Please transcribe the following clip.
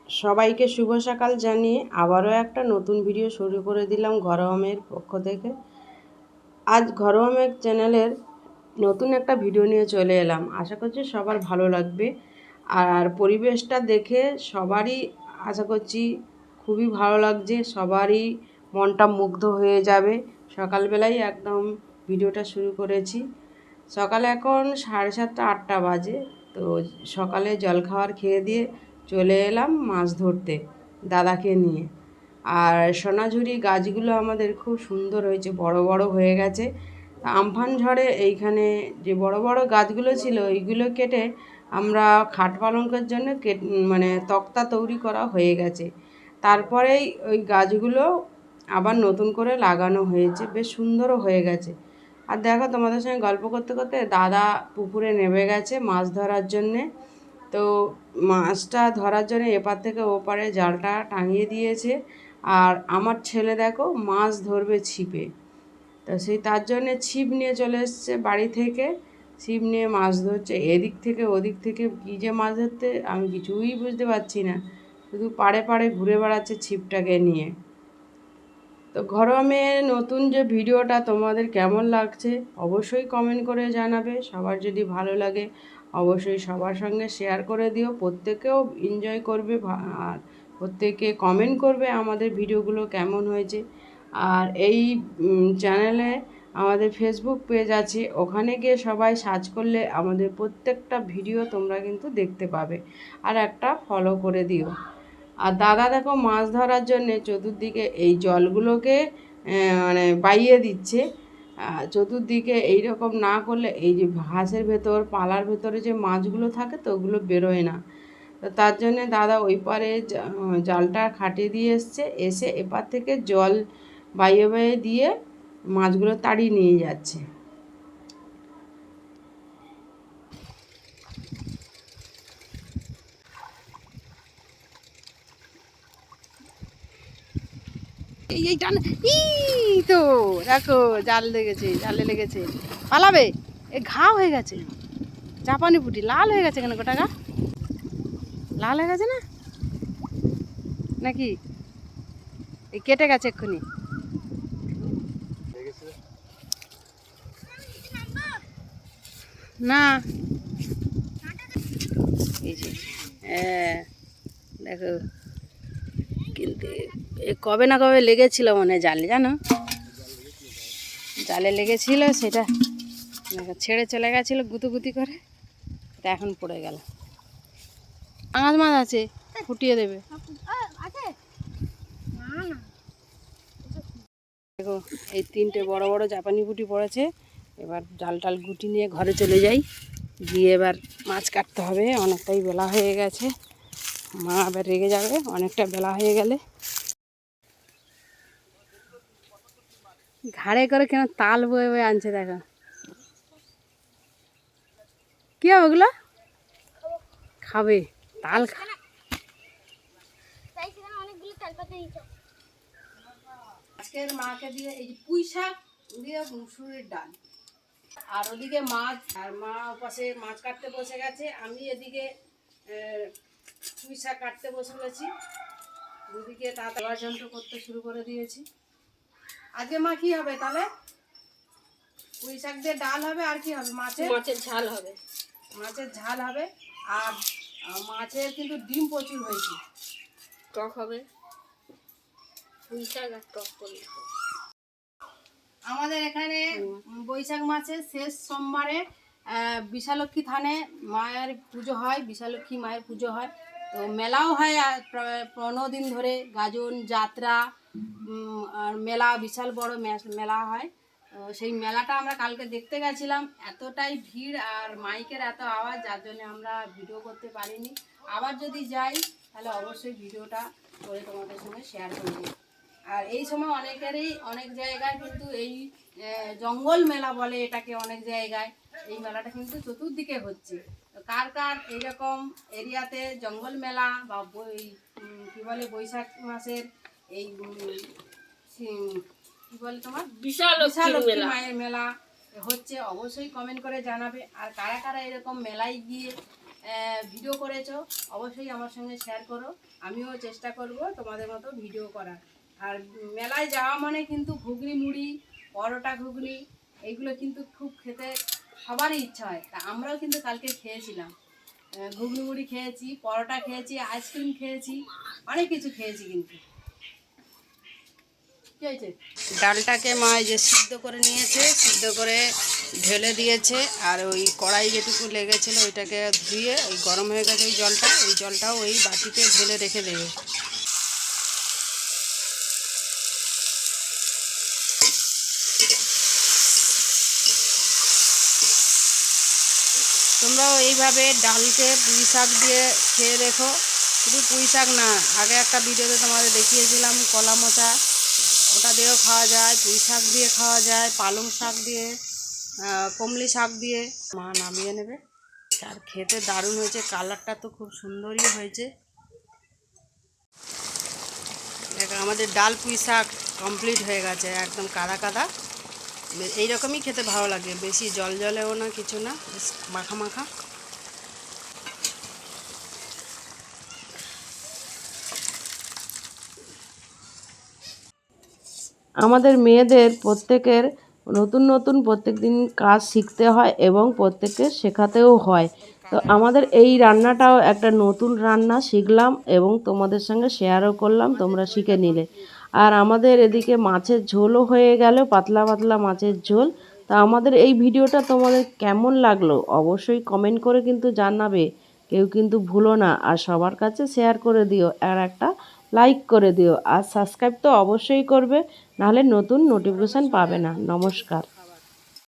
সবাইকে শুভ সকাল জানিয়ে আবারও একটা নতুন ভিডিও শুরু করে দিলাম ঘরোয়া মেয়ের পক্ষ থেকে। আজ ঘরোয়া মেয়ের চ্যানেলের নতুন একটা ভিডিও নিয়ে চলে এলাম। আশা করছি সবার ভালো লাগবে। আর পরিবেশটা দেখে সবারই আশা করছি খুবই ভালো লাগছে, সবারই মনটা মুগ্ধ হয়ে যাবে। সকালবেলায় একদম ভিডিওটা শুরু করেছি। সকালে এখন 7:30 8টা বাজে। তো সকালে জলখাবার খেয়ে দিয়ে চলে এলাম মাছ ধরতে দাদাকে নিয়ে। আর সোনাঝুরি গাছগুলো আমাদের খুব সুন্দর হয়েছে, বড় বড় হয়ে গেছে। আমফান ঝড়ে এইখানে যে বড় বড় গাছগুলো ছিল এইগুলো কেটে আমরা খাট পালঙ্কের জন্য মানে তক্তা তৈরি করা হয়ে গেছে। তারপরেই ওই গাছগুলো আবার নতুন করে লাগানো হয়েছে, বেশ সুন্দরও হয়ে গেছে। আর দেখো, তোমাদের সঙ্গে গল্প করতে করতে দাদা পুকুরে নেমে গেছে মাছ ধরার জন্যে। তো মাছটা ধরার জন্য এপার থেকে ওপারে জালটা টাঙিয়ে দিয়েছে। আর আমার ছেলে দেখো মাছ ধরবে ছিপে, তো সেই তার জন্যে ছিপ নিয়ে চলে এসছে বাড়ি থেকে। ছিপ নিয়ে মাছ ধরছে, এদিক থেকে ওদিক থেকে কী যে মাছ ধরতে আমি কিছুই বুঝতে পারছি না, শুধু পাড়ে পাড়ে ঘুরে বেড়াচ্ছে ছিপটাকে নিয়ে। তো ঘরোয়া মেয়ের নতুন যে ভিডিওটা তোমাদের কেমন লাগছে অবশ্যই কমেন্ট করে জানাবে। সবার যদি ভালো লাগে অবশ্যই সবার সঙ্গে শেয়ার করে দিও, প্রত্যেকেও এনজয় করবে আর প্রত্যেকে কমেন্ট করবে আমাদের ভিডিওগুলো কেমন হয়েছে। আর এই চ্যানেলে আমাদের ফেসবুক পেজ আছে, ওখানে গিয়ে সবাই সার্চ করলে আমাদের প্রত্যেকটা ভিডিও তোমরা কিন্তু দেখতে পাবে। আর একটা ফলো করে দিও। আর দাদা দেখো মাছ ধরার জন্যে চতুর্দিকে এই জলগুলোকে মানে বাইয়ে দিচ্ছে। চতুর্দিকে এইরকম না করলে এই যে ঘাসের ভেতর পালার ভেতরে যে মাছগুলো থাকে তো ওগুলো বেরোয় না। তো তার জন্যে দাদা ওই পারে জালটা খাটিয়ে দিয়ে এসে এপার থেকে জল বাইয়ে বাইয়ে দিয়ে মাছগুলো তাড়িয়ে নিয়ে যাচ্ছে। এই টান ই তো দেখো জাল লেগেছে, জালে লেগেছে, পালাবে। এ ঘা হয়ে গেছে, জাপানি পুঁটি লাল হয়ে গেছে কেন গোটা গা? লাল হয়ে গেছে না নাকি? এই কেটে গেছে এক্ষুনি। না এই যে দেখো, কিন্তু কবে না কবে লেগেছিল মনে হয় জালে, জানো, জালে লেগেছিল সেটা ছেড়ে চলে গেছিলো গুতুগুতি করে, তা এখন পড়ে গেল। আঙাশ মাছ আছে, ফুটিয়ে দেবে। দেখো এই 3টে বড় বড় জাপানি পুঁটি পড়েছে। এবার জাল টাল গুটি নিয়ে ঘরে চলে যাই, গিয়ে এবার মাছ কাটতে হবে। অনেকটাই বেলা হয়ে গেছে, মা আবার রেগে যাবে অনেকটা বেলা হয়ে গেলে। ঘাড়ে করে কেন তাল বয়ে বয়ে আনছে দেখো। কি হবে ওগুলো? খাবে তাল? আজকের মাকে দিয়ে এই যে পুঁই শাক দিয়ে মুসুরির ডাল, আর ওদিকে মাছ, আর মা ওপাশে মাছ কাটতে বসে গেছে, আমি এদিকে পুঁই শাক কাটতে বসে গেছি। দুদিকে তাড়াতাড়ি যন্ত্র করতে শুরু করে দিয়েছি। আজকে মা কি হবে তাহলে? পুঁই শাক দিয়ে ডাল হবে, আর কি হবে? মাছের ঝাল হবে। মাছের ঝাল হবে, আর মাছের কিন্তু ডিম প্রচুর হয়েছে, টক হবে। পুঁই শাক আর টক করলে আমাদের এখানে বৈশাখ মাসের শেষ সোমবারে বিশালক্ষী থানে মায়ের পুজো হয়, বিশালক্ষী মায়ের পুজো হয়। তো মেলাও হয় 15 দিন ধরে, গাজন যাত্রা আর মেলা, বিশাল বড় মেলা হয়। সেই মেলাটা আমরা কালকে দেখতে গেছিলাম, এতটাই ভিড় আর মাইকের এত আওয়াজ, যার জন্য আমরা ভিডিও করতে পারিনি। আবার যদি যাই তাহলে অবশ্যই ভিডিওটা করে তোমাদের সঙ্গে শেয়ার করব। আর এই সময় অনেকেরই অনেক জায়গায় কিন্তু এই জঙ্গল মেলা বলে এটাকে, অনেক জায়গায় এই মেলাটা কিন্তু চতুর্দিকে হচ্ছে। তো কার কার এইরকম এরিয়াতে জঙ্গল মেলা বা কী বলে বৈশাখ মাসের এই কী বলে তোমার বিশালক্ষী মায়ের মেলা হচ্ছে অবশ্যই কমেন্ট করে জানাবে। আর কারা কারা এরকম মেলায় গিয়ে ভিডিও করেছো অবশ্যই আমার সঙ্গে শেয়ার করো। আমিও চেষ্টা করব তোমাদের মতো ভিডিও করার। আর মেলায় যাওয়া মানে কিন্তু ঘুগনি মুড়ি, পরোটা ঘুগনি এইগুলো কিন্তু খুব খেতে সবারই ইচ্ছা হয়। তা আমরাও কিন্তু কালকে খেয়েছিলাম, ঘুগনি মুড়ি খেয়েছি, পরোটা খেয়েছি, আইসক্রিম খেয়েছি, অনেক কিছু খেয়েছি। কিন্তু কী হয়েছে, ডালটাকে মা এই যে সিদ্ধ করে নিয়েছে, সিদ্ধ করে ঢেলে দিয়েছে। আর ওই কড়াই যেটুকু লেগেছিলো ওইটাকে ধুয়ে ওই গরম হয়ে গেছে ওই জলটা, ওই জলটাও ওই বাটিতে ঢেলে রেখে দেবে। তোমরাও এইভাবে ডালকে পুঁই শাক দিয়ে খেয়ে দেখো। শুধু পুঁই শাক না, আগে একটা ভিডিওতে তোমাদের দেখিয়েছিলাম কলা মোচা, ওটা দিয়েও খাওয়া যায়, পুঁই শাক দিয়ে খাওয়া যায়, পালং শাক দিয়ে, কমলি শাক দিয়ে। মা নামিয়ে নেবে। আর খেতে দারুণ হয়েছে, কালারটা তো খুব সুন্দরই হয়েছে। দেখো আমাদের ডাল পুঁই শাক কমপ্লিট হয়ে গেছে, একদম কাদা কাদা। এইরকমই খেতে ভালো লাগে, বেশি জল জলেও না, কিছু না, বেশ মাখা মাখা। আমাদের মেয়েদের প্রত্যেকের নতুন নতুন প্রত্যেক দিন কাজ শিখতে হয় এবং প্রত্যেককে শেখাতেও হয়। তো আমাদের এই রান্নাটাও একটা নতুন রান্না শিখলাম এবং তোমাদের সঙ্গে শেয়ারও করলাম, তোমরা শিখে নিলে। আর আমাদের এদিকে মাছের ঝোলও হয়ে গেল, পাতলা পাতলা মাছের ঝোল। তা আমাদের এই ভিডিওটা তোমাদের কেমন লাগলো অবশ্যই কমেন্ট করে কিন্তু জানাবে। কেউ কিন্তু ভুলো না, আর সবার কাছে শেয়ার করে দিও, আর একটা লাইক করে দিও, আর সাবস্ক্রাইব তো অবশ্যই করবে, নাহলে নতুন নোটিফিকেশান পাবে না। নমস্কার।